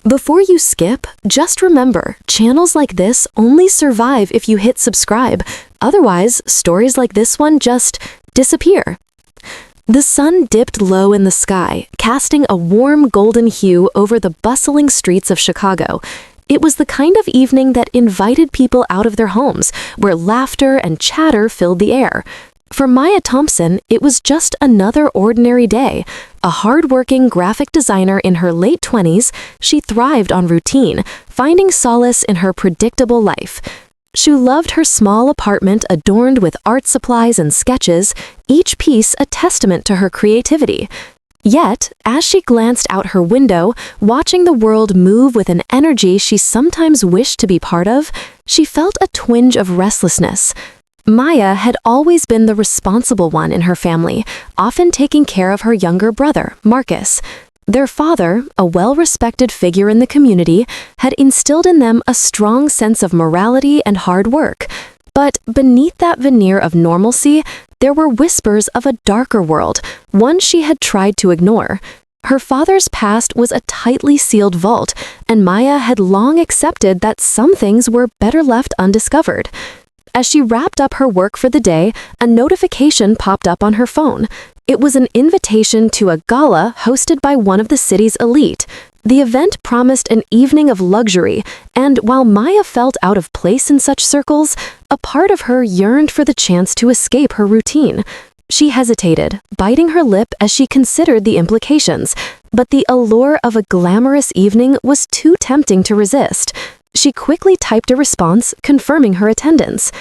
Before you skip, just remember, channels like this only survive if you hit subscribe. Otherwise, stories like this one just disappear. The sun dipped low in the sky, casting a warm golden hue over the bustling streets of Chicago. It was the kind of evening that invited people out of their homes, where laughter and chatter filled the air. For Maya Thompson, it was just another ordinary day. A hard-working graphic designer in her late 20s, she thrived on routine, finding solace in her predictable life. She loved her small apartment adorned with art supplies and sketches, each piece a testament to her creativity. Yet, as she glanced out her window, watching the world move with an energy she sometimes wished to be part of, she felt a twinge of restlessness. Maya had always been the responsible one in her family, often taking care of her younger brother, Marcus. Their father, a well-respected figure in the community, had instilled in them a strong sense of morality and hard work. But beneath that veneer of normalcy, there were whispers of a darker world, one she had tried to ignore. Her father's past was a tightly sealed vault, and Maya had long accepted that some things were better left undiscovered. As she wrapped up her work for the day, a notification popped up on her phone. It was an invitation to a gala hosted by one of the city's elite. The event promised an evening of luxury, and while Maya felt out of place in such circles, a part of her yearned for the chance to escape her routine. She hesitated, biting her lip as she considered the implications, but the allure of a glamorous evening was too tempting to resist. She quickly typed a response, confirming her attendance.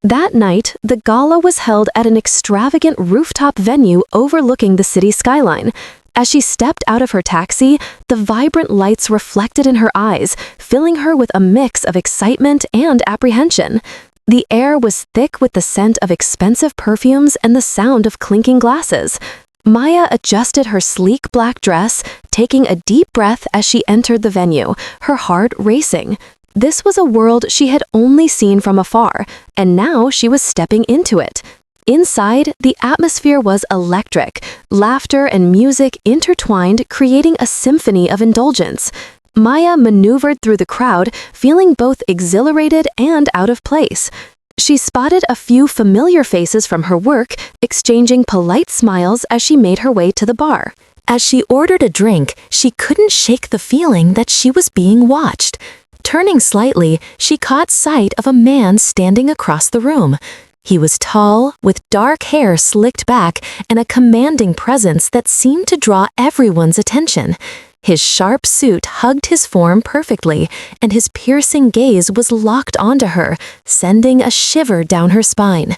That night, the gala was held at an extravagant rooftop venue overlooking the city skyline. As she stepped out of her taxi, the vibrant lights reflected in her eyes, filling her with a mix of excitement and apprehension. The air was thick with the scent of expensive perfumes and the sound of clinking glasses. Maya adjusted her sleek black dress, taking a deep breath as she entered the venue, her heart racing. This was a world she had only seen from afar, and now she was stepping into it. Inside, the atmosphere was electric, laughter and music intertwined, creating a symphony of indulgence. Maya maneuvered through the crowd, feeling both exhilarated and out of place. She spotted a few familiar faces from her work, exchanging polite smiles as she made her way to the bar. As she ordered a drink, she couldn't shake the feeling that she was being watched. Turning slightly, she caught sight of a man standing across the room. He was tall, with dark hair slicked back and a commanding presence that seemed to draw everyone's attention. His sharp suit hugged his form perfectly, and his piercing gaze was locked onto her, sending a shiver down her spine.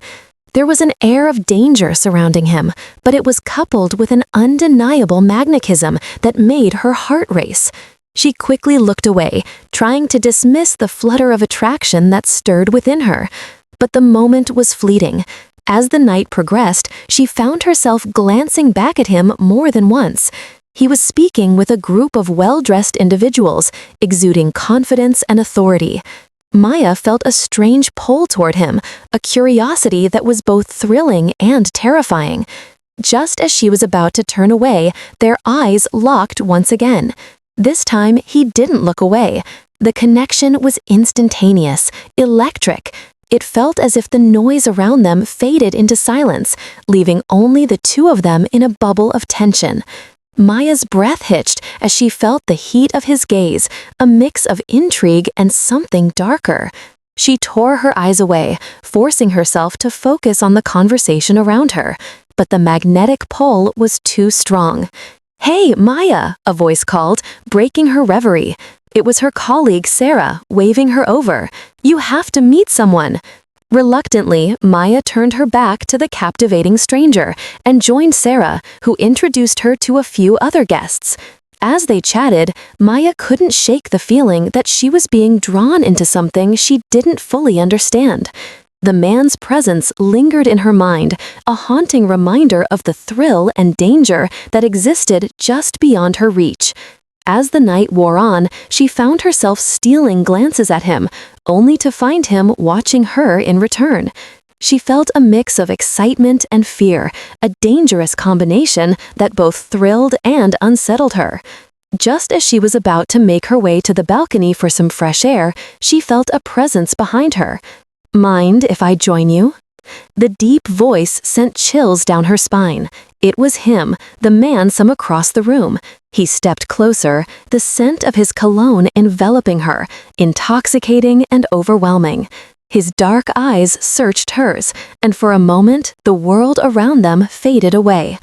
There was an air of danger surrounding him, but it was coupled with an undeniable magnetism that made her heart race. She quickly looked away, trying to dismiss the flutter of attraction that stirred within her. But the moment was fleeting. As the night progressed, she found herself glancing back at him more than once. He was speaking with a group of well-dressed individuals, exuding confidence and authority. Maya felt a strange pull toward him, a curiosity that was both thrilling and terrifying. Just as she was about to turn away, their eyes locked once again. This time, he didn't look away. The connection was instantaneous, electric. It felt as if the noise around them faded into silence, leaving only the two of them in a bubble of tension. Maya's breath hitched as she felt the heat of his gaze, a mix of intrigue and something darker. She tore her eyes away, forcing herself to focus on the conversation around her, but the magnetic pull was too strong. "Hey, Maya," a voice called, breaking her reverie. It was her colleague Sarah, waving her over. "You have to meet someone." Reluctantly, Maya turned her back to the captivating stranger and joined Sarah, who introduced her to a few other guests. As they chatted, Maya couldn't shake the feeling that she was being drawn into something she didn't fully understand. The man's presence lingered in her mind, a haunting reminder of the thrill and danger that existed just beyond her reach. As the night wore on, she found herself stealing glances at him, only to find him watching her in return. She felt a mix of excitement and fear, a dangerous combination that both thrilled and unsettled her. Just as she was about to make her way to the balcony for some fresh air, she felt a presence behind her. "Mind if I join you?" The deep voice sent chills down her spine. It was him, the man from across the room. He stepped closer, the scent of his cologne enveloping her, intoxicating and overwhelming. His dark eyes searched hers, and for a moment, the world around them faded away.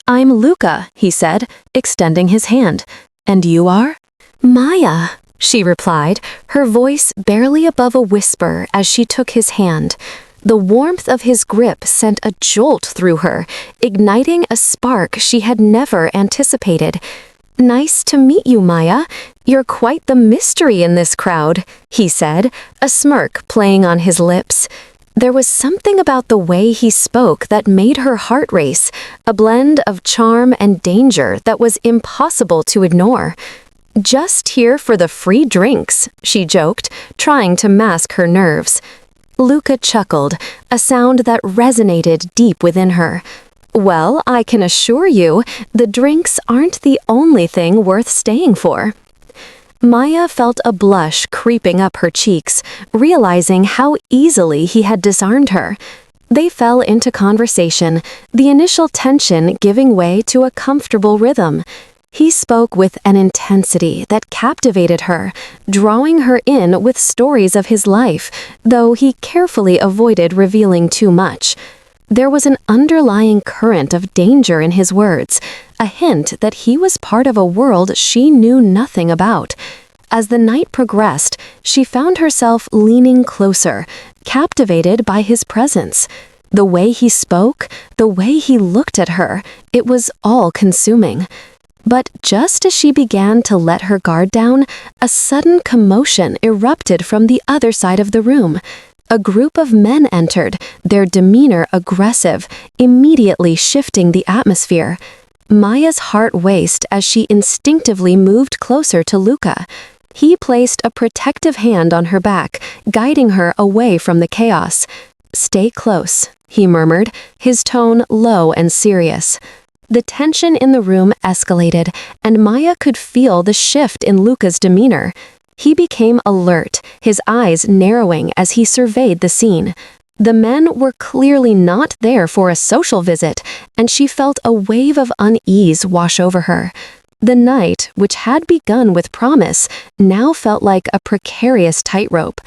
"I'm Luca," he said, extending his hand. "And you are?" "Maya," she replied, her voice barely above a whisper as she took his hand. The warmth of his grip sent a jolt through her, igniting a spark she had never anticipated. "Nice to meet you, Maya. You're quite the mystery in this crowd," he said, a smirk playing on his lips. There was something about the way he spoke that made her heart race, a blend of charm and danger that was impossible to ignore. "Just here for the free drinks," she joked, trying to mask her nerves. Luca chuckled, a sound that resonated deep within her. "Well, I can assure you, the drinks aren't the only thing worth staying for." Maya felt a blush creeping up her cheeks, realizing how easily he had disarmed her. They fell into conversation, the initial tension giving way to a comfortable rhythm. He spoke with an intensity that captivated her, drawing her in with stories of his life, though he carefully avoided revealing too much. There was an underlying current of danger in his words, a hint that he was part of a world she knew nothing about. As the night progressed, she found herself leaning closer, captivated by his presence. The way he spoke, the way he looked at her, it was all-consuming. But just as she began to let her guard down, a sudden commotion erupted from the other side of the room. A group of men entered, their demeanor aggressive, immediately shifting the atmosphere. Maya's heart raced as she instinctively moved closer to Luca. He placed a protective hand on her back, guiding her away from the chaos. "Stay close," he murmured, his tone low and serious. The tension in the room escalated, and Maya could feel the shift in Luca's demeanor. He became alert, his eyes narrowing as he surveyed the scene. The men were clearly not there for a social visit, and she felt a wave of unease wash over her. The night, which had begun with promise, now felt like a precarious tightrope.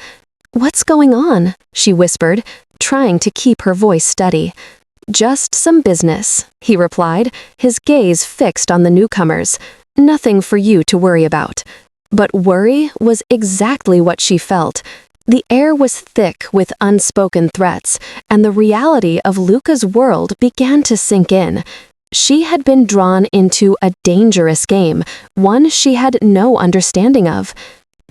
"What's going on?" she whispered, trying to keep her voice steady. "Just some business," he replied, his gaze fixed on the newcomers. "Nothing for you to worry about." But worry was exactly what she felt. The air was thick with unspoken threats, and the reality of Luca's world began to sink in. She had been drawn into a dangerous game, one she had no understanding of.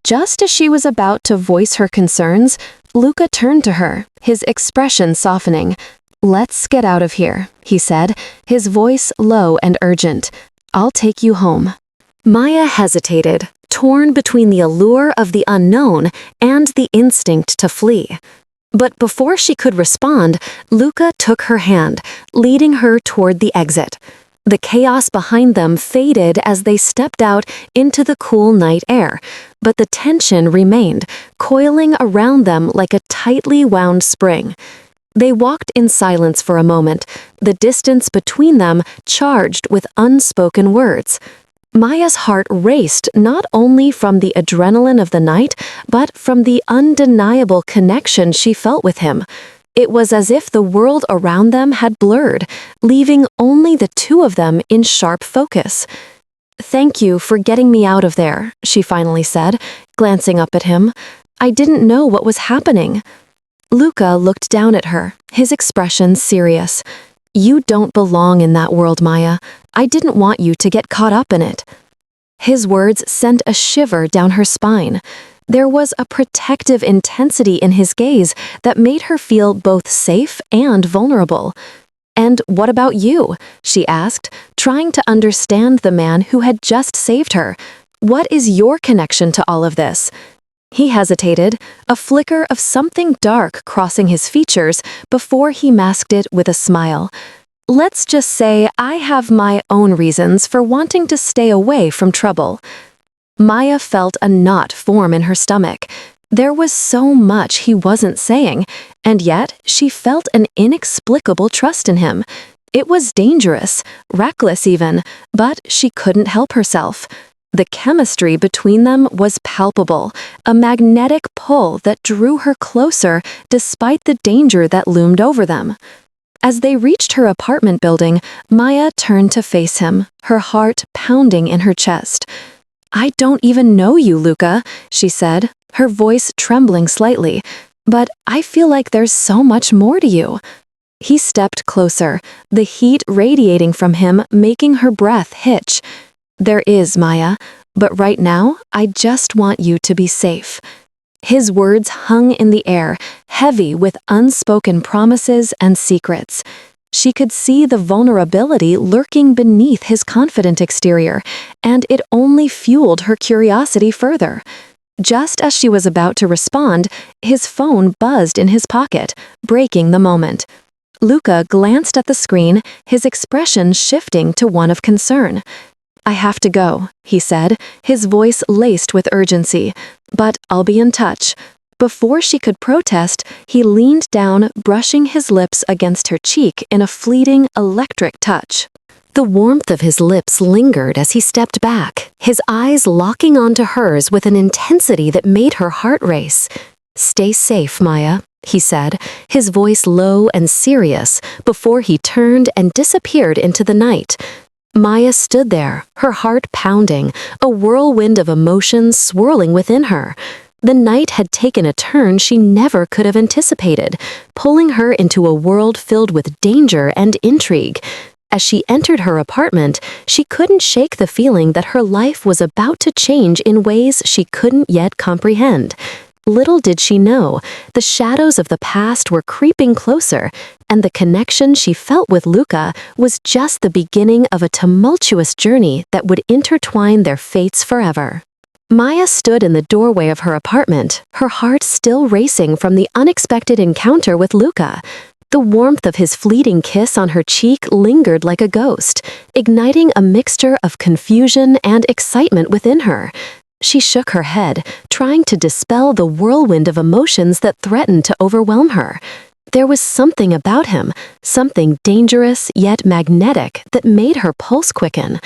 Just as she was about to voice her concerns, Luca turned to her, his expression softening. "Let's get out of here," he said, his voice low and urgent. "I'll take you home." Maya hesitated, torn between the allure of the unknown and the instinct to flee. But before she could respond, Luca took her hand, leading her toward the exit. The chaos behind them faded as they stepped out into the cool night air, but the tension remained, coiling around them like a tightly wound spring. They walked in silence for a moment, the distance between them charged with unspoken words. Maya's heart raced not only from the adrenaline of the night, but from the undeniable connection she felt with him. It was as if the world around them had blurred, leaving only the two of them in sharp focus. "Thank you for getting me out of there," she finally said, glancing up at him. "I didn't know what was happening." Luca looked down at her, his expression serious. "You don't belong in that world, Maya. I didn't want you to get caught up in it." His words sent a shiver down her spine. There was a protective intensity in his gaze that made her feel both safe and vulnerable. "And what about you?" she asked, trying to understand the man who had just saved her. "What is your connection to all of this?" He hesitated, a flicker of something dark crossing his features before he masked it with a smile. Let's just say I have my own reasons for wanting to stay away from trouble. Maya felt a knot form in her stomach. There was so much he wasn't saying, and yet she felt an inexplicable trust in him. It was dangerous, reckless even, but she couldn't help herself. The chemistry between them was palpable, a magnetic pull that drew her closer despite the danger that loomed over them. As they reached her apartment building, Maya turned to face him, her heart pounding in her chest. "I don't even know you, Luca," she said, her voice trembling slightly, "but I feel like there's so much more to you." He stepped closer, the heat radiating from him making her breath hitch. "There is, Maya, but right now, I just want you to be safe." His words hung in the air, heavy with unspoken promises and secrets. She could see the vulnerability lurking beneath his confident exterior, and it only fueled her curiosity further. Just as she was about to respond, his phone buzzed in his pocket, breaking the moment. Luca glanced at the screen, his expression shifting to one of concern. "I have to go," he said, his voice laced with urgency, "but I'll be in touch." Before she could protest, he leaned down, brushing his lips against her cheek in a fleeting, electric touch. The warmth of his lips lingered as he stepped back, his eyes locking onto hers with an intensity that made her heart race. "Stay safe, Maya," he said, his voice low and serious, before he turned and disappeared into the night. Maya stood there, her heart pounding, a whirlwind of emotions swirling within her. The night had taken a turn she never could have anticipated, pulling her into a world filled with danger and intrigue. As she entered her apartment, she couldn't shake the feeling that her life was about to change in ways she couldn't yet comprehend. Little did she know, the shadows of the past were creeping closer, and the connection she felt with Luca was just the beginning of a tumultuous journey that would intertwine their fates forever. Maya stood in the doorway of her apartment, her heart still racing from the unexpected encounter with Luca. The warmth of his fleeting kiss on her cheek lingered like a ghost, igniting a mixture of confusion and excitement within her. She shook her head, trying to dispel the whirlwind of emotions that threatened to overwhelm her. There was something about him, something dangerous yet magnetic that made her pulse quicken.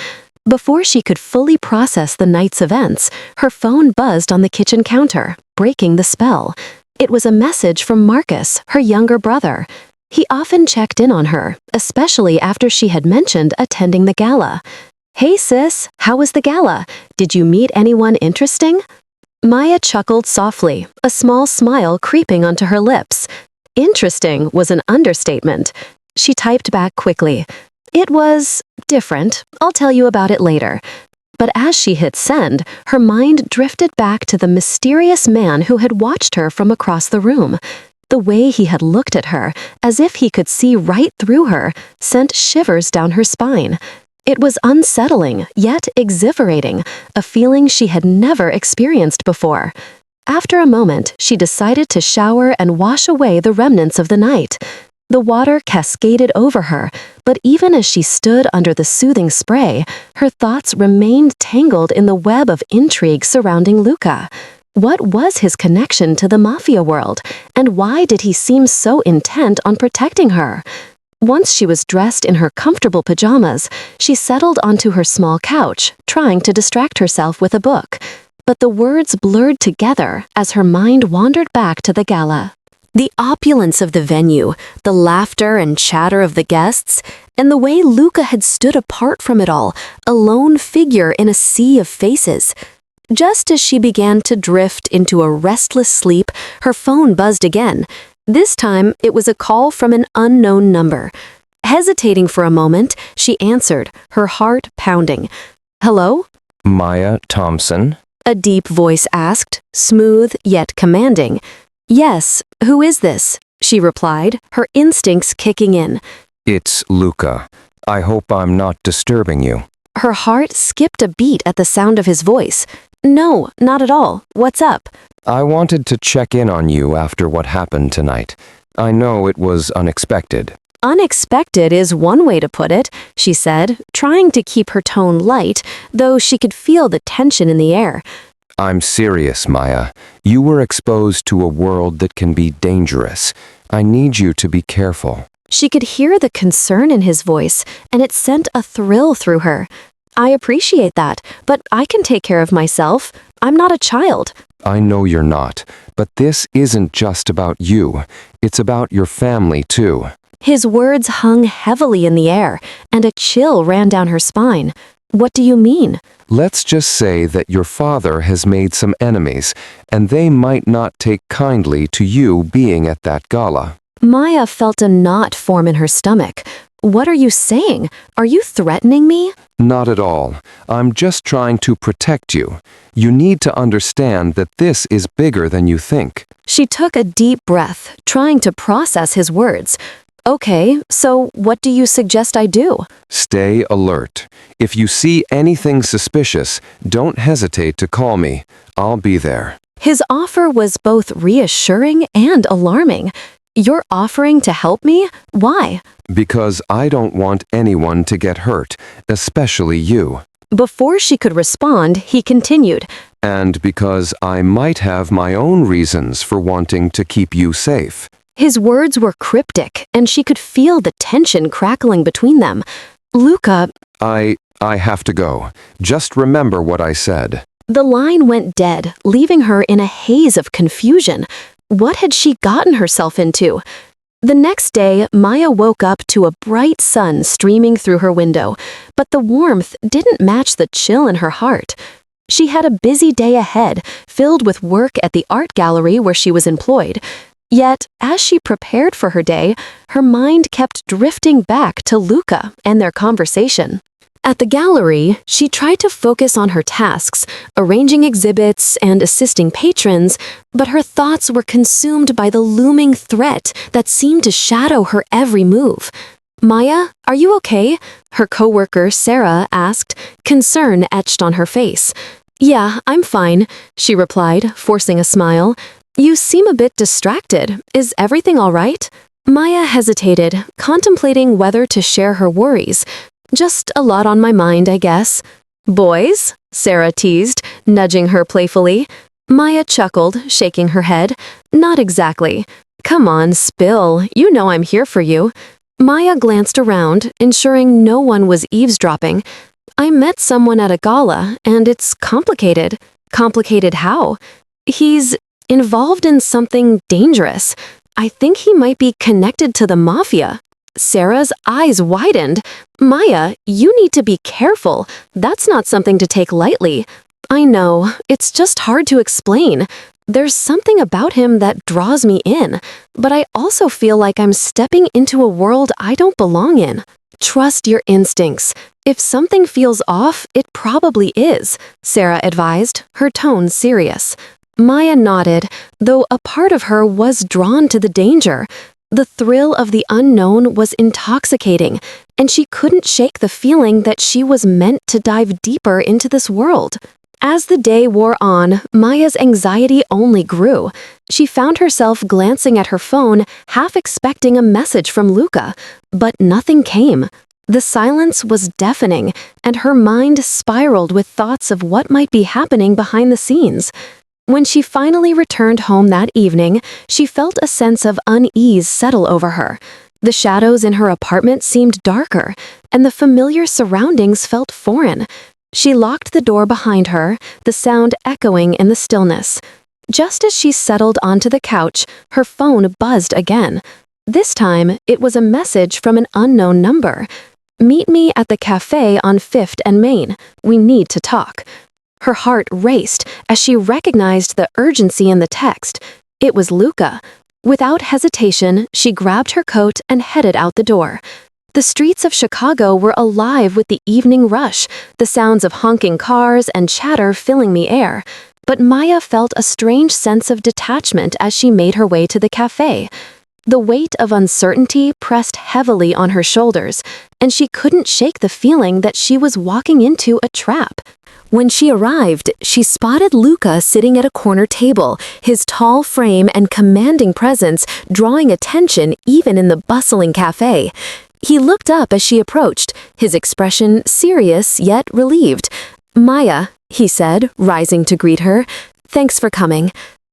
Before she could fully process the night's events, her phone buzzed on the kitchen counter, breaking the spell. It was a message from Marcus, her younger brother. He often checked in on her, especially after she had mentioned attending the gala. "Hey sis, how was the gala? Did you meet anyone interesting?" Maya chuckled softly, a small smile creeping onto her lips. Interesting was an understatement. She typed back quickly. "It was different. I'll tell you about it later." But as she hit send, her mind drifted back to the mysterious man who had watched her from across the room. The way he had looked at her, as if he could see right through her, sent shivers down her spine. It was unsettling, yet exhilarating, a feeling she had never experienced before. After a moment, she decided to shower and wash away the remnants of the night. The water cascaded over her, but even as she stood under the soothing spray, her thoughts remained tangled in the web of intrigue surrounding Luca. What was his connection to the Mafia world, and why did he seem so intent on protecting her? Once she was dressed in her comfortable pajamas, she settled onto her small couch, trying to distract herself with a book. But the words blurred together as her mind wandered back to the gala. The opulence of the venue, the laughter and chatter of the guests, and the way Luca had stood apart from it all, a lone figure in a sea of faces. Just as she began to drift into a restless sleep, her phone buzzed again. This time, it was a call from an unknown number. Hesitating for a moment, she answered, her heart pounding. "Hello?" "Maya Thompson?" a deep voice asked, smooth yet commanding. "Yes, who is this?" she replied, her instincts kicking in. "It's Luca. I hope I'm not disturbing you." Her heart skipped a beat at the sound of his voice. "No, not at all. What's up?" "I wanted to check in on you after what happened tonight. I know it was unexpected." Unexpected is one way to put it, she said, trying to keep her tone light, though she could feel the tension in the air. I'm serious, Maya. You were exposed to a world that can be dangerous. I need you to be careful. She could hear the concern in his voice, and it sent a thrill through her. I appreciate that, but I can take care of myself. I'm not a child. I know you're not, but this isn't just about you. It's about your family, too. His words hung heavily in the air, and a chill ran down her spine. What do you mean? Let's just say that your father has made some enemies, and they might not take kindly to you being at that gala. Maya felt a knot form in her stomach. What are you saying? Are you threatening me? Not at all. I'm just trying to protect you. You need to understand that this is bigger than you think. She took a deep breath, trying to process his words. Okay, so what do you suggest I do? Stay alert. If you see anything suspicious, don't hesitate to call me. I'll be there. His offer was both reassuring and alarming. You're offering to help me? Why? Because I don't want anyone to get hurt, especially you. Before she could respond, he continued. And because I might have my own reasons for wanting to keep you safe. His words were cryptic, and she could feel the tension crackling between them. Luca... I have to go. Just remember what I said. The line went dead, leaving her in a haze of confusion. What had she gotten herself into? The next day, Maya woke up to a bright sun streaming through her window, but the warmth didn't match the chill in her heart. She had a busy day ahead, filled with work at the art gallery where she was employed. Yet, as she prepared for her day, her mind kept drifting back to Luca and their conversation. At the gallery, she tried to focus on her tasks, arranging exhibits and assisting patrons, but her thoughts were consumed by the looming threat that seemed to shadow her every move. Maya, are you okay? Her coworker, Sarah, asked, concern etched on her face. Yeah, I'm fine, she replied, forcing a smile. You seem a bit distracted. Is everything all right? Maya hesitated, contemplating whether to share her worries. Just a lot on my mind, I guess. Boys? Sarah teased, nudging her playfully. Maya chuckled, shaking her head. Not exactly. Come on, spill. You know I'm here for you. Maya glanced around, ensuring no one was eavesdropping. I met someone at a gala, and it's complicated. Complicated how? He's involved in something dangerous. I think he might be connected to the Mafia. Sarah's eyes widened. Maya, you need to be careful. That's not something to take lightly. I know, it's just hard to explain. There's something about him that draws me in, but I also feel like I'm stepping into a world I don't belong in. Trust your instincts. If something feels off, it probably is, Sarah advised, her tone serious. Maya nodded, though a part of her was drawn to the danger. The thrill of the unknown was intoxicating, and she couldn't shake the feeling that she was meant to dive deeper into this world. As the day wore on, Maya's anxiety only grew. She found herself glancing at her phone, half expecting a message from Luca, but nothing came. The silence was deafening, and her mind spiraled with thoughts of what might be happening behind the scenes. When she finally returned home that evening, she felt a sense of unease settle over her. The shadows in her apartment seemed darker, and the familiar surroundings felt foreign. She locked the door behind her, the sound echoing in the stillness. Just as she settled onto the couch, her phone buzzed again. This time, it was a message from an unknown number. Meet me at the cafe on 5th and Main. We need to talk. Her heart raced as she recognized the urgency in the text. It was Luca. Without hesitation, she grabbed her coat and headed out the door. The streets of Chicago were alive with the evening rush, the sounds of honking cars and chatter filling the air. But Maya felt a strange sense of detachment as she made her way to the cafe. The weight of uncertainty pressed heavily on her shoulders, and she couldn't shake the feeling that she was walking into a trap. When she arrived, she spotted Luca sitting at a corner table, his tall frame and commanding presence drawing attention even in the bustling cafe. He looked up as she approached, his expression serious yet relieved. "Maya," he said, rising to greet her. "Thanks for coming.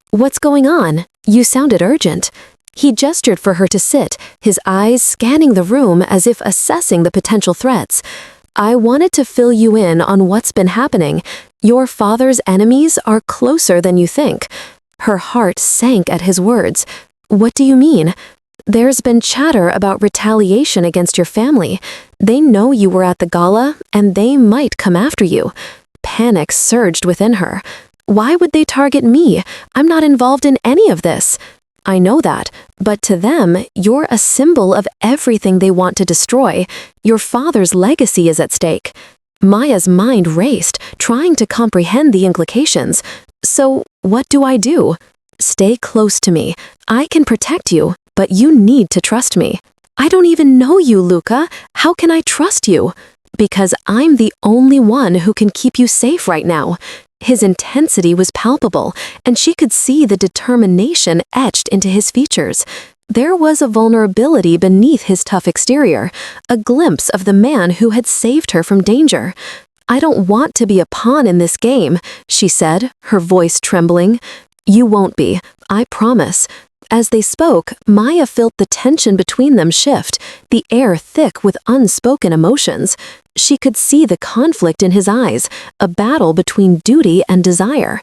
What's going on? You sounded urgent." He gestured for her to sit, his eyes scanning the room as if assessing the potential threats. "I wanted to fill you in on what's been happening. Your father's enemies are closer than you think." Her heart sank at his words. "What do you mean?" "There's been chatter about retaliation against your family. They know you were at the gala, and they might come after you." Panic surged within her. "Why would they target me? I'm not involved in any of this." "I know that, but to them, you're a symbol of everything they want to destroy. Your father's legacy is at stake." Maya's mind raced, trying to comprehend the implications. "So, what do I do?" "Stay close to me. I can protect you, but you need to trust me." "I don't even know you, Luca. How can I trust you?" "Because I'm the only one who can keep you safe right now." His intensity was palpable, and she could see the determination etched into his features. There was a vulnerability beneath his tough exterior, a glimpse of the man who had saved her from danger. "I don't want to be a pawn in this game," she said, her voice trembling. "You won't be, I promise." As they spoke, Maya felt the tension between them shift, the air thick with unspoken emotions. She could see the conflict in his eyes, a battle between duty and desire.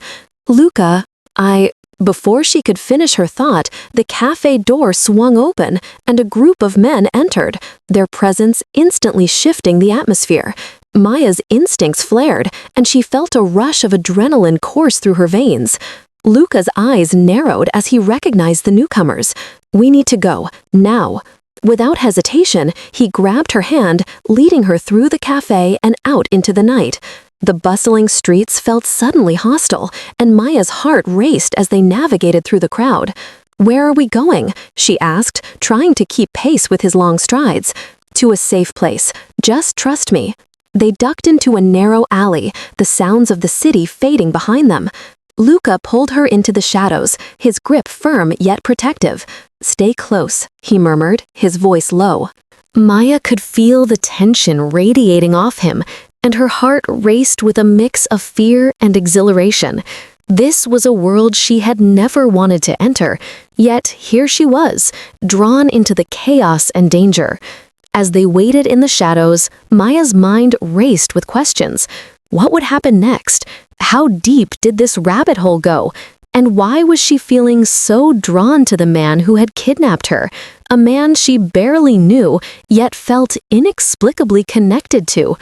"Luca, Before she could finish her thought, the cafe door swung open and a group of men entered, their presence instantly shifting the atmosphere. Maya's instincts flared, and she felt a rush of adrenaline course through her veins. Luca's eyes narrowed as he recognized the newcomers. "We need to go, now." Without hesitation, he grabbed her hand, leading her through the cafe and out into the night. The bustling streets felt suddenly hostile, and Maya's heart raced as they navigated through the crowd. "Where are we going?" she asked, trying to keep pace with his long strides. "To a safe place. Just trust me." They ducked into a narrow alley, the sounds of the city fading behind them. Luca pulled her into the shadows, his grip firm yet protective. "Stay close," he murmured, his voice low. Maya could feel the tension radiating off him, and her heart raced with a mix of fear and exhilaration. This was a world she had never wanted to enter, yet here she was, drawn into the chaos and danger. As they waited in the shadows, Maya's mind raced with questions. What would happen next? How deep did this rabbit hole go? And why was she feeling so drawn to the man who had kidnapped her? A man she barely knew, yet felt inexplicably connected to.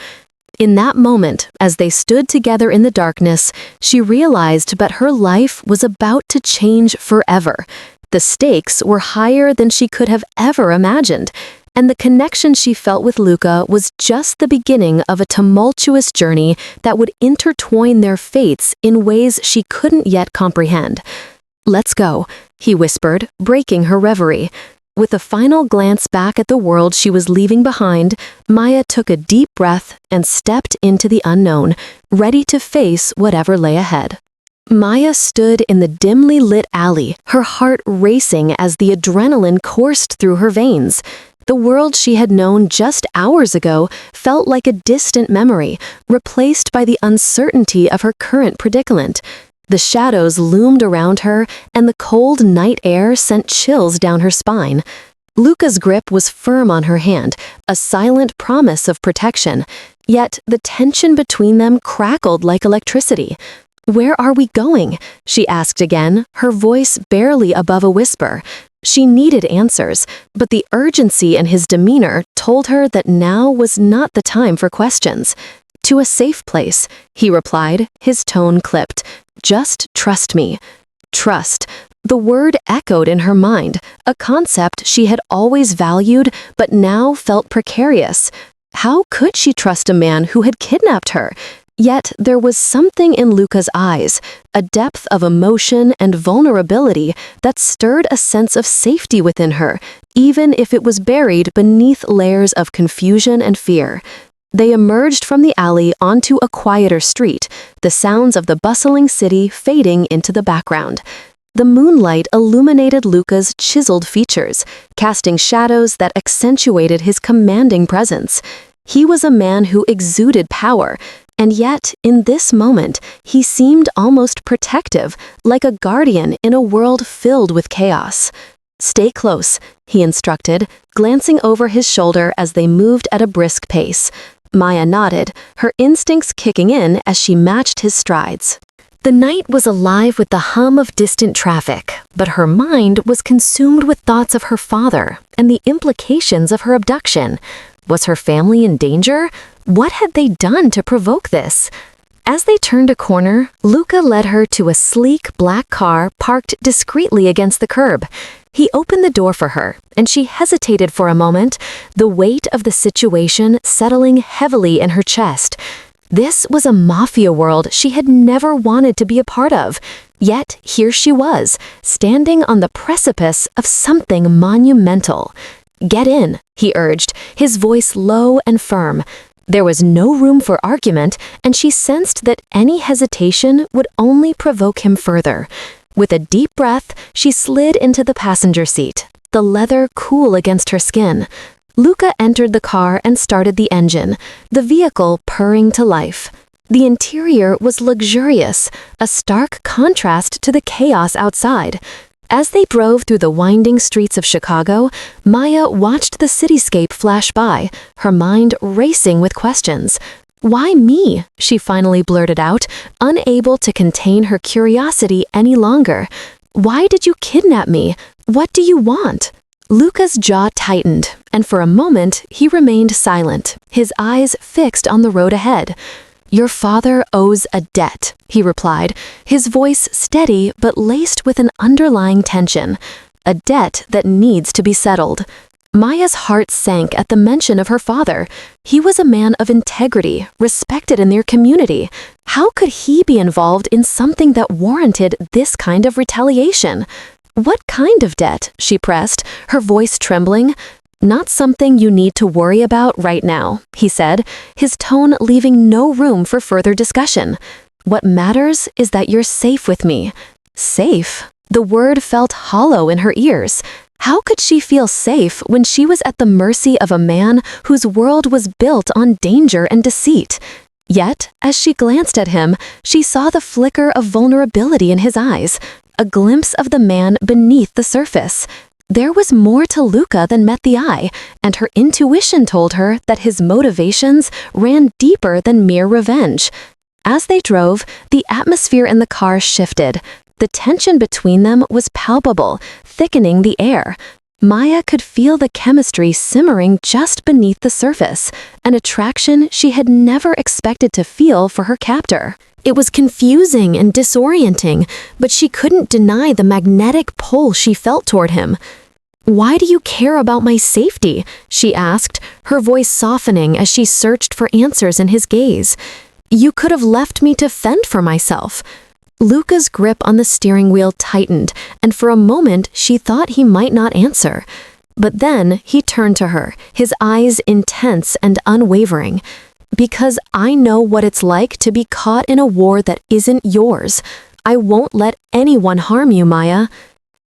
In that moment, as they stood together in the darkness, she realized that her life was about to change forever. The stakes were higher than she could have ever imagined, and the connection she felt with Luca was just the beginning of a tumultuous journey that would intertwine their fates in ways she couldn't yet comprehend. "Let's go," he whispered, breaking her reverie. With a final glance back at the world she was leaving behind, Maya took a deep breath and stepped into the unknown, ready to face whatever lay ahead. Maya stood in the dimly lit alley, her heart racing as the adrenaline coursed through her veins. The world she had known just hours ago felt like a distant memory, replaced by the uncertainty of her current predicament. The shadows loomed around her, and the cold night air sent chills down her spine. Luca's grip was firm on her hand, a silent promise of protection, yet the tension between them crackled like electricity. "Where are we going?" she asked again, her voice barely above a whisper. She needed answers, but the urgency in his demeanor told her that now was not the time for questions. "To a safe place," he replied, his tone clipped. "Just trust me." Trust. The word echoed in her mind, a concept she had always valued but now felt precarious. How could she trust a man who had kidnapped her? Yet there was something in Luca's eyes, a depth of emotion and vulnerability that stirred a sense of safety within her, even if it was buried beneath layers of confusion and fear. They emerged from the alley onto a quieter street, the sounds of the bustling city fading into the background. The moonlight illuminated Luca's chiseled features, casting shadows that accentuated his commanding presence. He was a man who exuded power, and yet, in this moment, he seemed almost protective, like a guardian in a world filled with chaos. "Stay close," he instructed, glancing over his shoulder as they moved at a brisk pace. Maya nodded, her instincts kicking in as she matched his strides. The night was alive with the hum of distant traffic, but her mind was consumed with thoughts of her father and the implications of her abduction. Was her family in danger? What had they done to provoke this? As they turned a corner, Luca led her to a sleek black car parked discreetly against the curb. He opened the door for her, and she hesitated for a moment, the weight of the situation settling heavily in her chest. This was a mafia world she had never wanted to be a part of. Yet here she was, standing on the precipice of something monumental. "Get in," he urged, his voice low and firm. There was no room for argument, and she sensed that any hesitation would only provoke him further. With a deep breath, she slid into the passenger seat, the leather cool against her skin. Luca entered the car and started the engine, the vehicle purring to life. The interior was luxurious, a stark contrast to the chaos outside. As they drove through the winding streets of Chicago, Maya watched the cityscape flash by, her mind racing with questions. "Why me?" she finally blurted out, unable to contain her curiosity any longer. "Why did you kidnap me? What do you want?" Luca's jaw tightened, and for a moment he remained silent, his eyes fixed on the road ahead. "Your father owes a debt," he replied, his voice steady but laced with an underlying tension. "A debt that needs to be settled." Maya's heart sank at the mention of her father. He was a man of integrity, respected in their community. How could he be involved in something that warranted this kind of retaliation? "What kind of debt?" she pressed, her voice trembling. "Not something you need to worry about right now," he said, his tone leaving no room for further discussion. "What matters is that you're safe with me." Safe? The word felt hollow in her ears. How could she feel safe when she was at the mercy of a man whose world was built on danger and deceit? Yet, as she glanced at him, she saw the flicker of vulnerability in his eyes, a glimpse of the man beneath the surface. There was more to Luca than met the eye, and her intuition told her that his motivations ran deeper than mere revenge. As they drove, the atmosphere in the car shifted. The tension between them was palpable, thickening the air. Maya could feel the chemistry simmering just beneath the surface, an attraction she had never expected to feel for her captor. It was confusing and disorienting, but she couldn't deny the magnetic pull she felt toward him. "Why do you care about my safety?" she asked, her voice softening as she searched for answers in his gaze. "You could have left me to fend for myself." Luca's grip on the steering wheel tightened, and for a moment she thought he might not answer. But then he turned to her, his eyes intense and unwavering. "Because I know what it's like to be caught in a war that isn't yours. I won't let anyone harm you, Maya."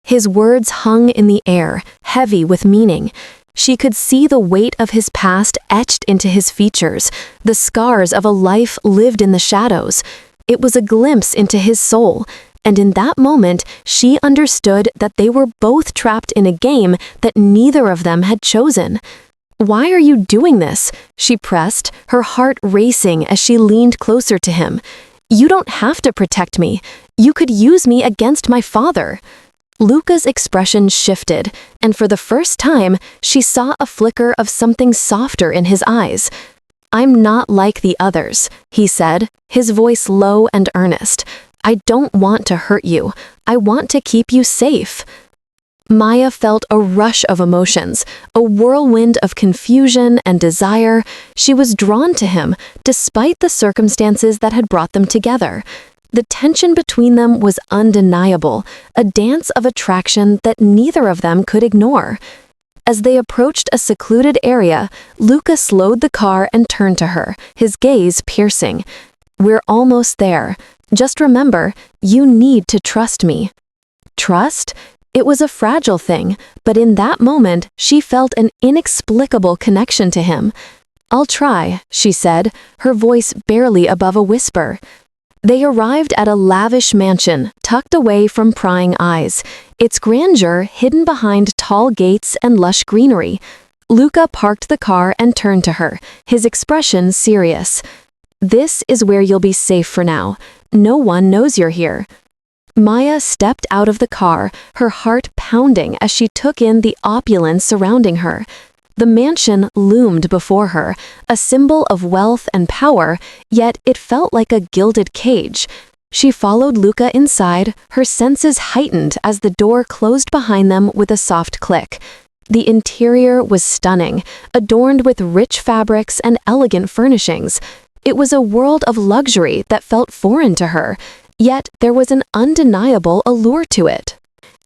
His words hung in the air, heavy with meaning. She could see the weight of his past etched into his features, the scars of a life lived in the shadows. It was a glimpse into his soul, and in that moment she understood that they were both trapped in a game that neither of them had chosen. "Why are you doing this?" she pressed, her heart racing as she leaned closer to him. "You don't have to protect me. You could use me against my father." Luca's expression shifted, and for the first time, she saw a flicker of something softer in his eyes. "I'm not like the others," he said, his voice low and earnest. "I don't want to hurt you. I want to keep you safe." Maya felt a rush of emotions, a whirlwind of confusion and desire. She was drawn to him, despite the circumstances that had brought them together. The tension between them was undeniable, a dance of attraction that neither of them could ignore. As they approached a secluded area, Luca slowed the car and turned to her, his gaze piercing. "We're almost there. Just remember, you need to trust me." Trust? It was a fragile thing, but in that moment, she felt an inexplicable connection to him. "I'll try," she said, her voice barely above a whisper. They arrived at a lavish mansion, tucked away from prying eyes, its grandeur hidden behind tall gates and lush greenery. Luca parked the car and turned to her, his expression serious. "This is where you'll be safe for now. No one knows you're here." Maya stepped out of the car, her heart pounding as she took in the opulence surrounding her. The mansion loomed before her, a symbol of wealth and power, yet it felt like a gilded cage. She followed Luca inside, her senses heightened as the door closed behind them with a soft click. The interior was stunning, adorned with rich fabrics and elegant furnishings. It was a world of luxury that felt foreign to her, yet there was an undeniable allure to it.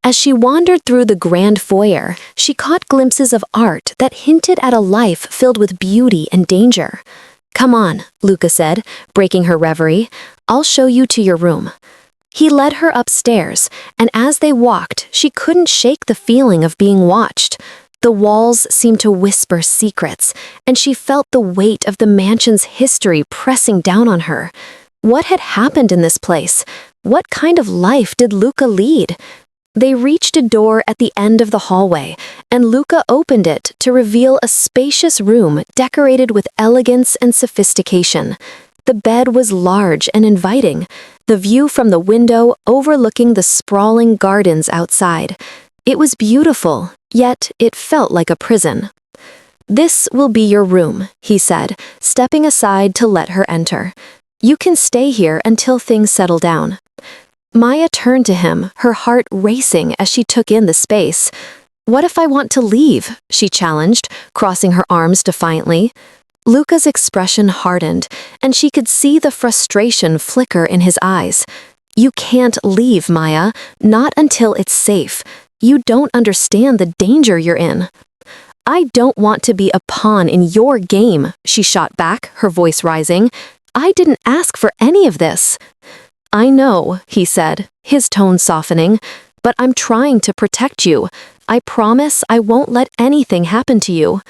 As she wandered through the grand foyer, she caught glimpses of art that hinted at a life filled with beauty and danger. "Come on," Luca said, breaking her reverie. "I'll show you to your room." He led her upstairs, and as they walked, she couldn't shake the feeling of being watched. The walls seemed to whisper secrets, and she felt the weight of the mansion's history pressing down on her. What had happened in this place? What kind of life did Luca lead? They reached a door at the end of the hallway, and Luca opened it to reveal a spacious room decorated with elegance and sophistication. The bed was large and inviting, the view from the window overlooking the sprawling gardens outside. It was beautiful, yet it felt like a prison. "This will be your room," he said, stepping aside to let her enter. "You can stay here until things settle down." Maya turned to him, her heart racing as she took in the space. "What if I want to leave?" she challenged, crossing her arms defiantly. Luca's expression hardened, and she could see the frustration flicker in his eyes. "You can't leave, Maya, not until it's safe. You don't understand the danger you're in." "I don't want to be a pawn in your game," she shot back, her voice rising. "I didn't ask for any of this." "I know," he said, his tone softening, "but I'm trying to protect you. I promise I won't let anything happen to you."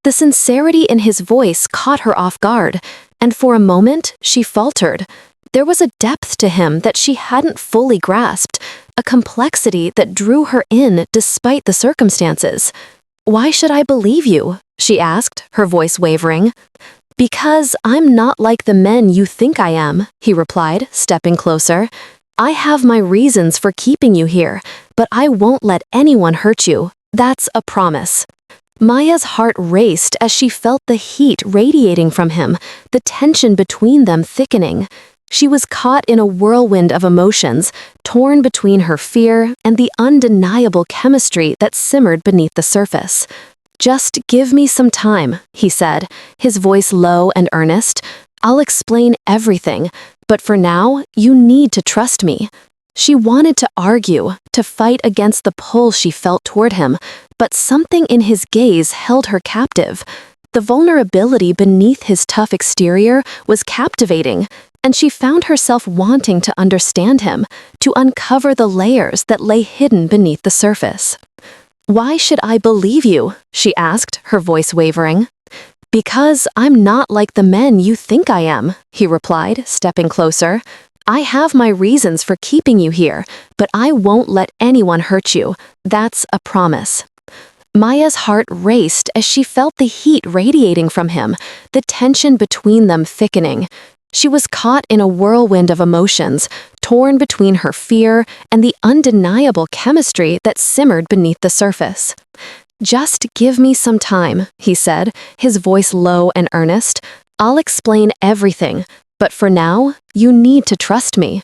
The sincerity in his voice caught her off guard, and for a moment she faltered. There was a depth to him that she hadn't fully grasped, a complexity that drew her in despite the circumstances. "Why should I believe you?" she asked, her voice wavering. "Because I'm not like the men you think I am," he replied, stepping closer. "I have my reasons for keeping you here, but I won't let anyone hurt you. That's a promise." Maya's heart raced as she felt the heat radiating from him, the tension between them thickening. She was caught in a whirlwind of emotions, torn between her fear and the undeniable chemistry that simmered beneath the surface. "Just give me some time," he said, his voice low and earnest. "I'll explain everything, but for now, you need to trust me." She wanted to argue, to fight against the pull she felt toward him, but something in his gaze held her captive. The vulnerability beneath his tough exterior was captivating, and she found herself wanting to understand him, to uncover the layers that lay hidden beneath the surface. "Why should I believe you?" she asked, her voice wavering. "Because I'm not like the men you think I am," he replied, stepping closer. "I have my reasons for keeping you here, but I won't let anyone hurt you. That's a promise." Maya's heart raced as she felt the heat radiating from him, the tension between them thickening. She was caught in a whirlwind of emotions, torn between her fear and the undeniable chemistry that simmered beneath the surface. "Just give me some time," he said, his voice low and earnest. "I'll explain everything, but for now, you need to trust me."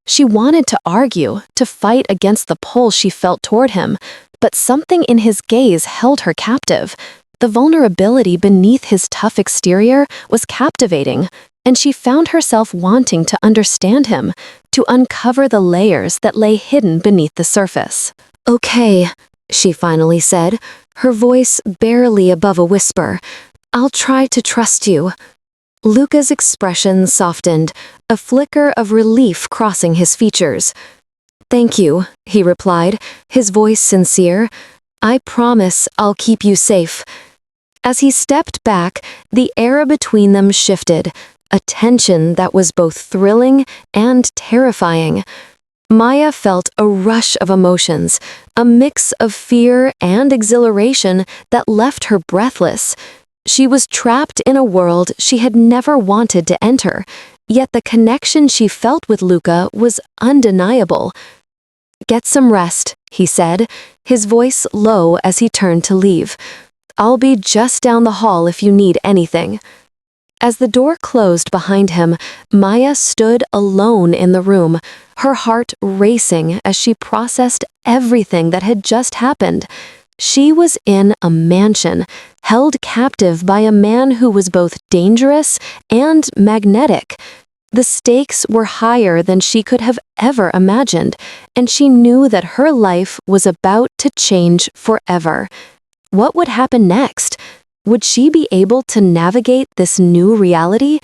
She wanted to argue, to fight against the pull she felt toward him, but something in his gaze held her captive. The vulnerability beneath his tough exterior was captivating, and she found herself wanting to understand him, to uncover the layers that lay hidden beneath the surface. "Okay," she finally said, her voice barely above a whisper. "I'll try to trust you." Luca's expression softened, a flicker of relief crossing his features. "Thank you," he replied, his voice sincere. "I promise I'll keep you safe." As he stepped back, the air between them shifted, a tension that was both thrilling and terrifying. Maya felt a rush of emotions, a mix of fear and exhilaration that left her breathless. She was trapped in a world she had never wanted to enter, yet the connection she felt with Luca was undeniable. "Get some rest," he said, his voice low as he turned to leave. "I'll be just down the hall if you need anything." As the door closed behind him, Maya stood alone in the room, her heart racing as she processed everything that had just happened. She was in a mansion, held captive by a man who was both dangerous and magnetic. The stakes were higher than she could have ever imagined, and she knew that her life was about to change forever. What would happen next? Would she be able to navigate this new reality?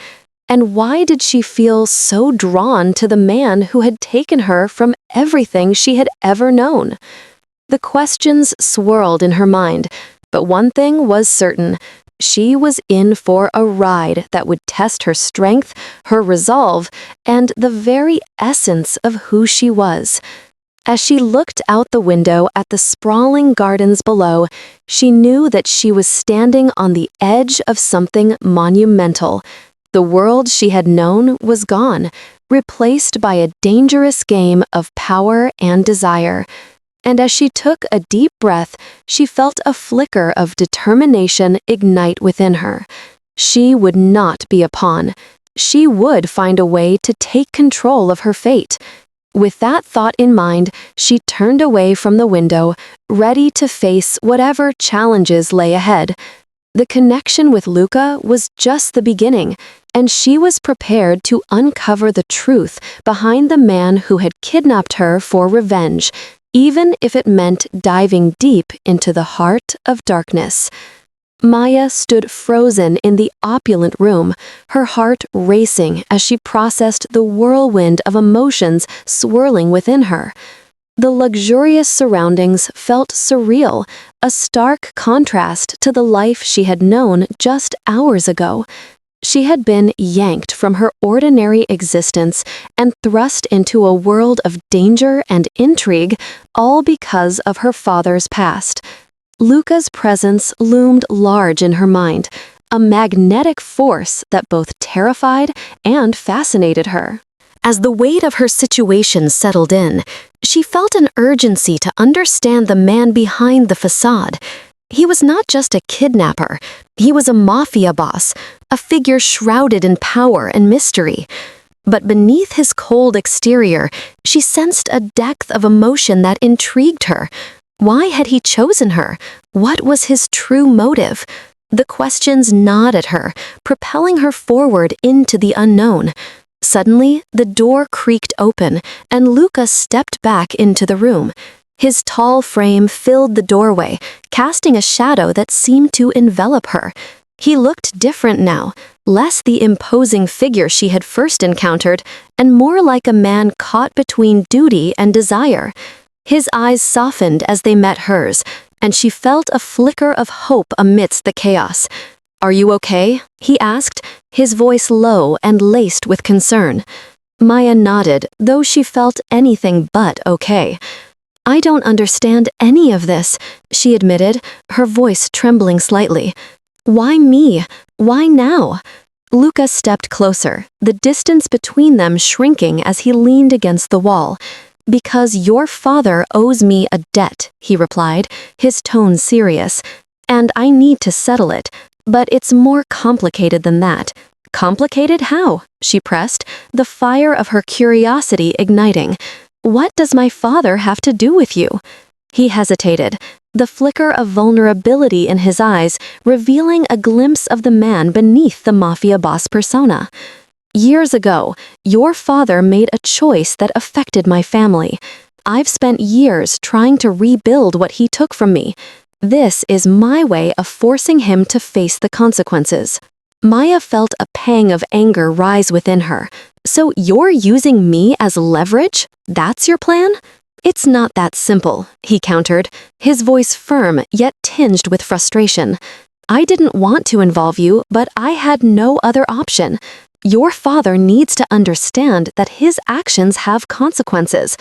And why did she feel so drawn to the man who had taken her from everything she had ever known? The questions swirled in her mind, but one thing was certain. She was in for a ride that would test her strength, her resolve, and the very essence of who she was. As she looked out the window at the sprawling gardens below, she knew that she was standing on the edge of something monumental. The world she had known was gone, replaced by a dangerous game of power and desire. And as she took a deep breath, she felt a flicker of determination ignite within her. She would not be a pawn. She would find a way to take control of her fate. With that thought in mind, she turned away from the window, ready to face whatever challenges lay ahead. The connection with Luca was just the beginning, and she was prepared to uncover the truth behind the man who had kidnapped her for revenge, even if it meant diving deep into the heart of darkness. Maya stood frozen in the opulent room, her heart racing as she processed the whirlwind of emotions swirling within her. The luxurious surroundings felt surreal, a stark contrast to the life she had known just hours ago. She had been yanked from her ordinary existence and thrust into a world of danger and intrigue, all because of her father's past. Luca's presence loomed large in her mind, a magnetic force that both terrified and fascinated her. As the weight of her situation settled in, she felt an urgency to understand the man behind the facade. He was not just a kidnapper, he was a mafia boss, a figure shrouded in power and mystery. But beneath his cold exterior, she sensed a depth of emotion that intrigued her. Why had he chosen her? What was his true motive? The questions gnawed at her, propelling her forward into the unknown. Suddenly, the door creaked open, and Luca stepped back into the room. His tall frame filled the doorway, casting a shadow that seemed to envelop her. He looked different now, less the imposing figure she had first encountered, and more like a man caught between duty and desire. His eyes softened as they met hers, and she felt a flicker of hope amidst the chaos. "Are you okay?" he asked, his voice low and laced with concern. Maya nodded, though she felt anything but okay. "I don't understand any of this," she admitted, her voice trembling slightly. "Why me? Why now?" Luca stepped closer, the distance between them shrinking as he leaned against the wall. "Because your father owes me a debt," he replied, his tone serious, "and I need to settle it. But it's more complicated than that." "Complicated how?" she pressed, the fire of her curiosity igniting. "What does my father have to do with you?" He hesitated, the flicker of vulnerability in his eyes revealing a glimpse of the man beneath the Mafia boss persona. Years ago, your father made a choice that affected my family. I've spent years trying to rebuild what he took from me. This is my way of forcing him to face the consequences. Maya felt a pang of anger rise within her. So you're using me as leverage? That's your plan? It's not that simple, he countered, his voice firm yet tinged with frustration. I didn't want to involve you, but I had no other option. Your father needs to understand that his actions have consequences.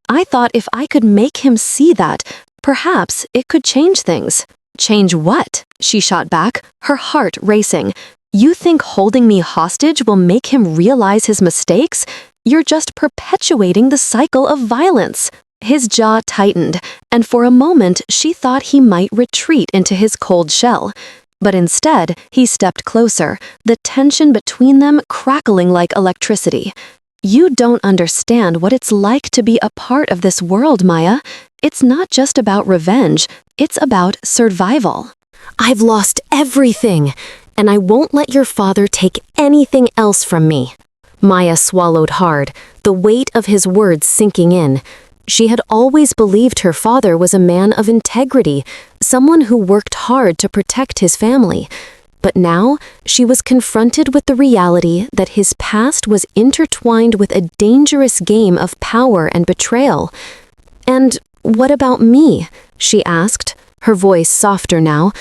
I thought if I could make him see that, perhaps it could change things. Change what? She shot back, her heart racing. You think holding me hostage will make him realize his mistakes? You're just perpetuating the cycle of violence. His jaw tightened, and for a moment she thought he might retreat into his cold shell. But instead, he stepped closer, the tension between them crackling like electricity. You don't understand what it's like to be a part of this world, Maya. It's not just about revenge, it's about survival. I've lost everything, and I won't let your father take anything else from me. Maya swallowed hard, the weight of his words sinking in. She had always believed her father was a man of integrity, someone who worked hard to protect his family. But now, she was confronted with the reality that his past was intertwined with a dangerous game of power and betrayal. And what about me? She asked, her voice softer now.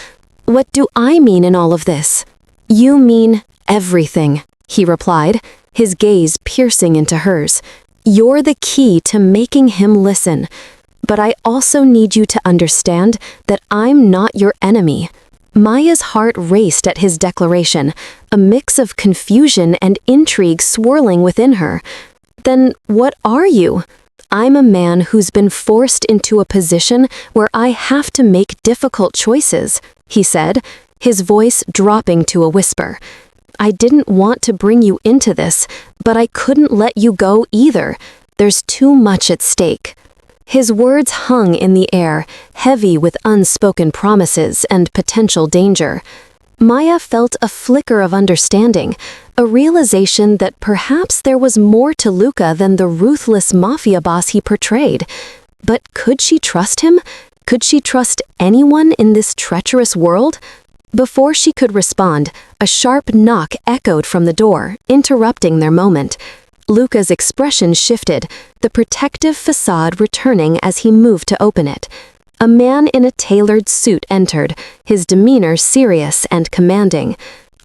What do I mean in all of this? You mean everything, he replied, his gaze piercing into hers. You're the key to making him listen. But I also need you to understand that I'm not your enemy. Maya's heart raced at his declaration, a mix of confusion and intrigue swirling within her. Then what are you? I'm a man who's been forced into a position where I have to make difficult choices, he said, his voice dropping to a whisper. I didn't want to bring you into this, but I couldn't let you go either. There's too much at stake. His words hung in the air, heavy with unspoken promises and potential danger. Maya felt a flicker of understanding, a realization that perhaps there was more to Luca than the ruthless mafia boss he portrayed. But could she trust him? Could she trust anyone in this treacherous world? Before she could respond, a sharp knock echoed from the door, interrupting their moment. Luca's expression shifted, the protective facade returning as he moved to open it. A man in a tailored suit entered, his demeanor serious and commanding.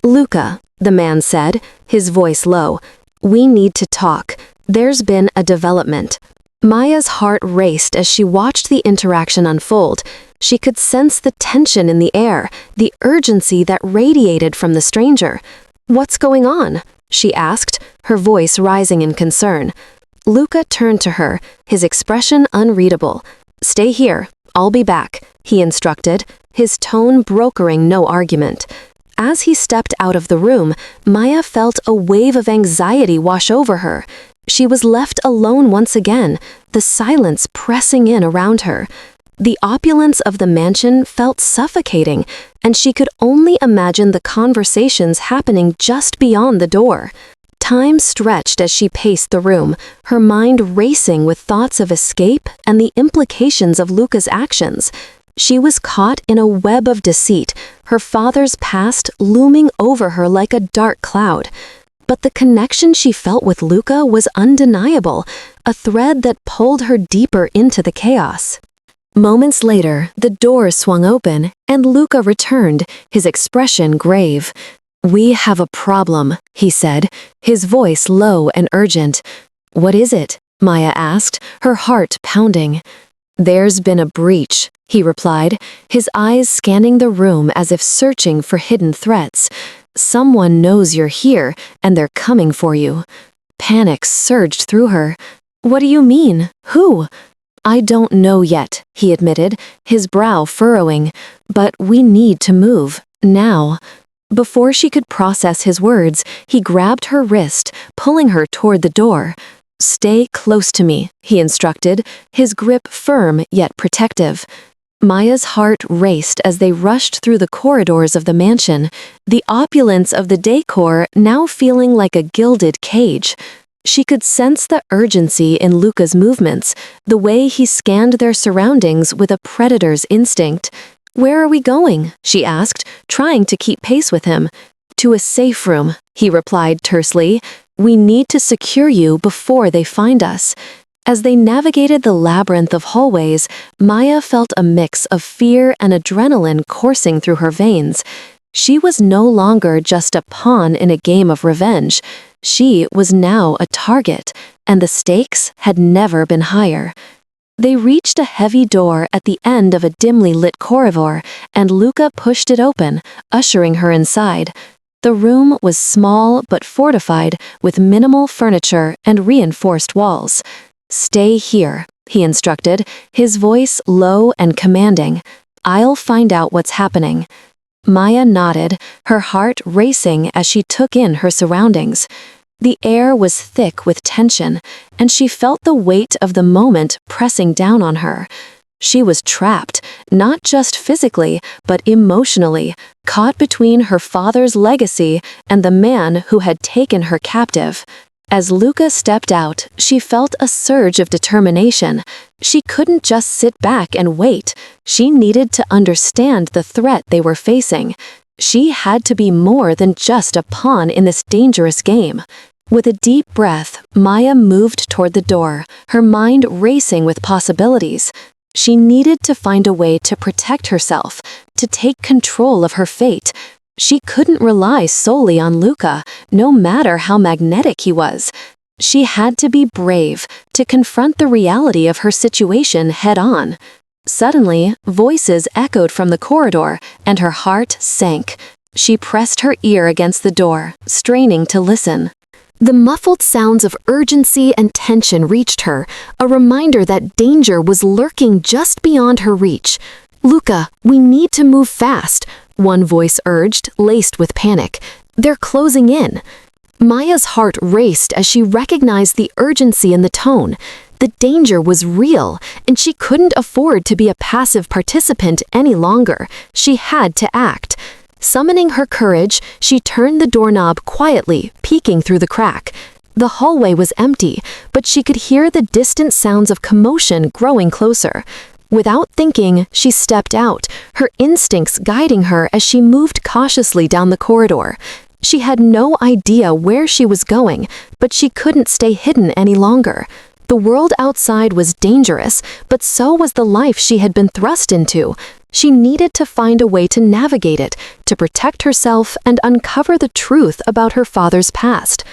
Luca, the man said, his voice low, we need to talk. There's been a development. Maya's heart raced as she watched the interaction unfold. She could sense the tension in the air, the urgency that radiated from the stranger. What's going on? She asked, her voice rising in concern. Luca turned to her, his expression unreadable. Stay here, I'll be back, he instructed, his tone brokering no argument. As he stepped out of the room, Maya felt a wave of anxiety wash over her. She was left alone once again, the silence pressing in around her. The opulence of the mansion felt suffocating, and she could only imagine the conversations happening just beyond the door. Time stretched as she paced the room, her mind racing with thoughts of escape and the implications of Luca's actions. She was caught in a web of deceit, her father's past looming over her like a dark cloud. But the connection she felt with Luca was undeniable, a thread that pulled her deeper into the chaos. Moments later, the door swung open, and Luca returned, his expression grave. We have a problem, he said, his voice low and urgent. What is it? Maya asked, her heart pounding. There's been a breach, he replied, his eyes scanning the room as if searching for hidden threats. Someone knows you're here, and they're coming for you. Panic surged through her. What do you mean? Who? I don't know yet, he admitted, his brow furrowing. But we need to move, now. Before she could process his words, he grabbed her wrist, pulling her toward the door. Stay close to me, he instructed, his grip firm yet protective. Maya's heart raced as they rushed through the corridors of the mansion, the opulence of the decor now feeling like a gilded cage. She could sense the urgency in Luca's movements, the way he scanned their surroundings with a predator's instinct. "Where are we going?" she asked, trying to keep pace with him. "To a safe room," he replied tersely. "We need to secure you before they find us." As they navigated the labyrinth of hallways, Maya felt a mix of fear and adrenaline coursing through her veins. She was no longer just a pawn in a game of revenge. She was now a target, and the stakes had never been higher. They reached a heavy door at the end of a dimly lit corridor, and Luca pushed it open, ushering her inside. The room was small but fortified, with minimal furniture and reinforced walls. "Stay here," he instructed, his voice low and commanding. "I'll find out what's happening." Maya nodded, her heart racing as she took in her surroundings. The air was thick with tension, and she felt the weight of the moment pressing down on her. She was trapped, not just physically, but emotionally, caught between her father's legacy and the man who had taken her captive. As Luca stepped out, she felt a surge of determination. She couldn't just sit back and wait. She needed to understand the threat they were facing. She had to be more than just a pawn in this dangerous game. With a deep breath, Maya moved toward the door, her mind racing with possibilities. She needed to find a way to protect herself, to take control of her fate. She couldn't rely solely on Luca, no matter how magnetic he was. She had to be brave, to confront the reality of her situation head-on. Suddenly, voices echoed from the corridor, and her heart sank. She pressed her ear against the door, straining to listen. The muffled sounds of urgency and tension reached her, a reminder that danger was lurking just beyond her reach. "Luca, we need to move fast," one voice urged, laced with panic. "They're closing in." Maya's heart raced as she recognized the urgency in the tone. The danger was real, and she couldn't afford to be a passive participant any longer. She had to act. Summoning her courage, she turned the doorknob quietly, peeking through the crack. The hallway was empty, but she could hear the distant sounds of commotion growing closer. Without thinking, she stepped out, her instincts guiding her as she moved cautiously down the corridor. She had no idea where she was going, but she couldn't stay hidden any longer. The world outside was dangerous, but so was the life she had been thrust into. She needed to find a way to navigate it, to protect herself and uncover the truth about her father's past.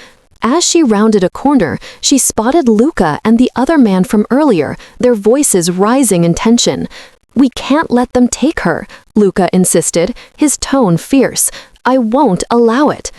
As she rounded a corner, she spotted Luca and the other man from earlier, their voices rising in tension. "We can't let them take her," Luca insisted, his tone fierce. "I won't allow it."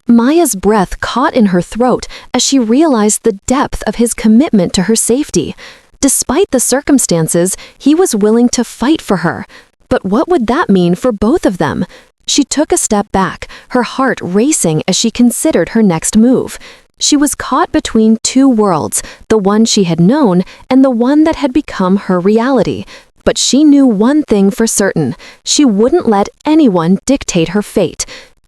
Maya's breath caught in her throat as she realized the depth of his commitment to her safety. Despite the circumstances, he was willing to fight for her. But what would that mean for both of them? She took a step back, her heart racing as she considered her next move. She was caught between two worlds, the one she had known and the one that had become her reality. But she knew one thing for certain: she wouldn't let anyone dictate her fate.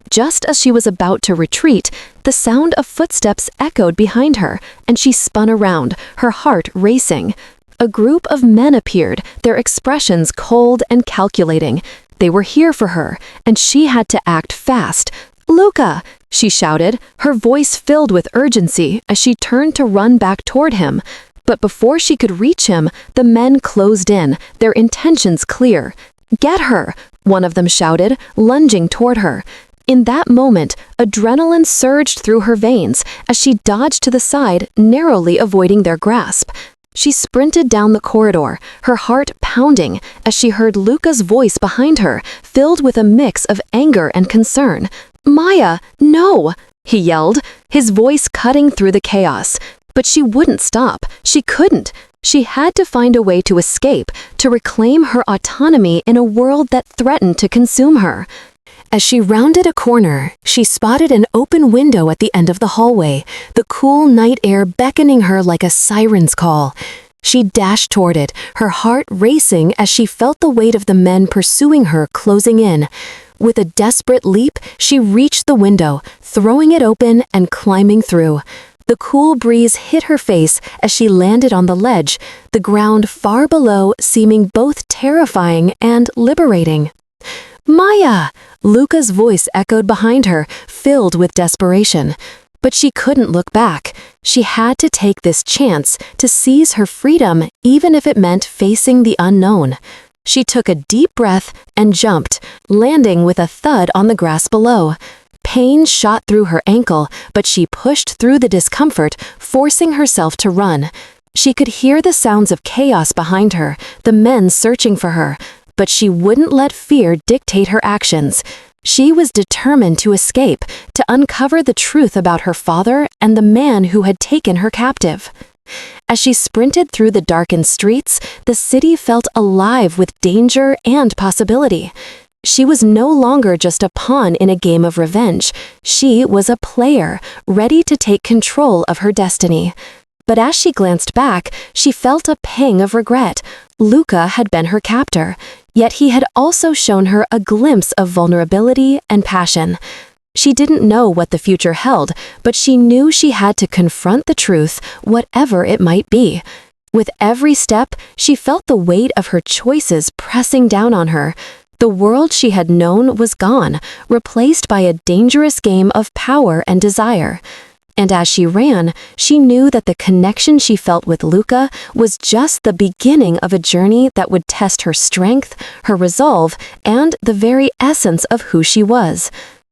Just as she was about to retreat, the sound of footsteps echoed behind her, and she spun around, her heart racing. A group of men appeared, their expressions cold and calculating. They were here for her, and she had to act fast. "Luca!" she shouted, her voice filled with urgency as she turned to run back toward him. But before she could reach him, the men closed in, their intentions clear. "Get her!" one of them shouted, lunging toward her. In that moment, adrenaline surged through her veins as she dodged to the side, narrowly avoiding their grasp. She sprinted down the corridor, her heart pounding, as she heard Luca's voice behind her, filled with a mix of anger and concern. "Maya, no!" he yelled, his voice cutting through the chaos. But she wouldn't stop. She couldn't. She had to find a way to escape, to reclaim her autonomy in a world that threatened to consume her. As she rounded a corner, she spotted an open window at the end of the hallway, the cool night air beckoning her like a siren's call. She dashed toward it, her heart racing as she felt the weight of the men pursuing her closing in. With a desperate leap, she reached the window, throwing it open and climbing through. The cool breeze hit her face as she landed on the ledge, the ground far below seeming both terrifying and liberating. "Maya!" Luca's voice echoed behind her, filled with desperation. But she couldn't look back. She had to take this chance to seize her freedom, even if it meant facing the unknown. She took a deep breath and jumped, landing with a thud on the grass below. Pain shot through her ankle, but she pushed through the discomfort, forcing herself to run. She could hear the sounds of chaos behind her, the men searching for her, but she wouldn't let fear dictate her actions. She was determined to escape, to uncover the truth about her father and the man who had taken her captive. As she sprinted through the darkened streets, the city felt alive with danger and possibility. She was no longer just a pawn in a game of revenge. She was a player, ready to take control of her destiny. But as she glanced back, she felt a pang of regret. Luca had been her captor, yet he had also shown her a glimpse of vulnerability and passion. She didn't know what the future held, but she knew she had to confront the truth, whatever it might be. With every step, she felt the weight of her choices pressing down on her. The world she had known was gone, replaced by a dangerous game of power and desire. And as she ran, she knew that the connection she felt with Luca was just the beginning of a journey that would test her strength, her resolve, and the very essence of who she was.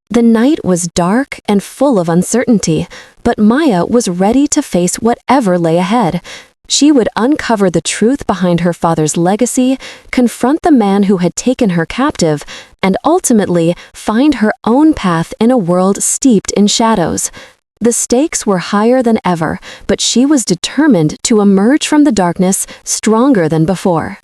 The night was dark and full of uncertainty, but Maya was ready to face whatever lay ahead. She would uncover the truth behind her father's legacy, confront the man who had taken her captive, and ultimately find her own path in a world steeped in shadows. The stakes were higher than ever, but she was determined to emerge from the darkness stronger than before.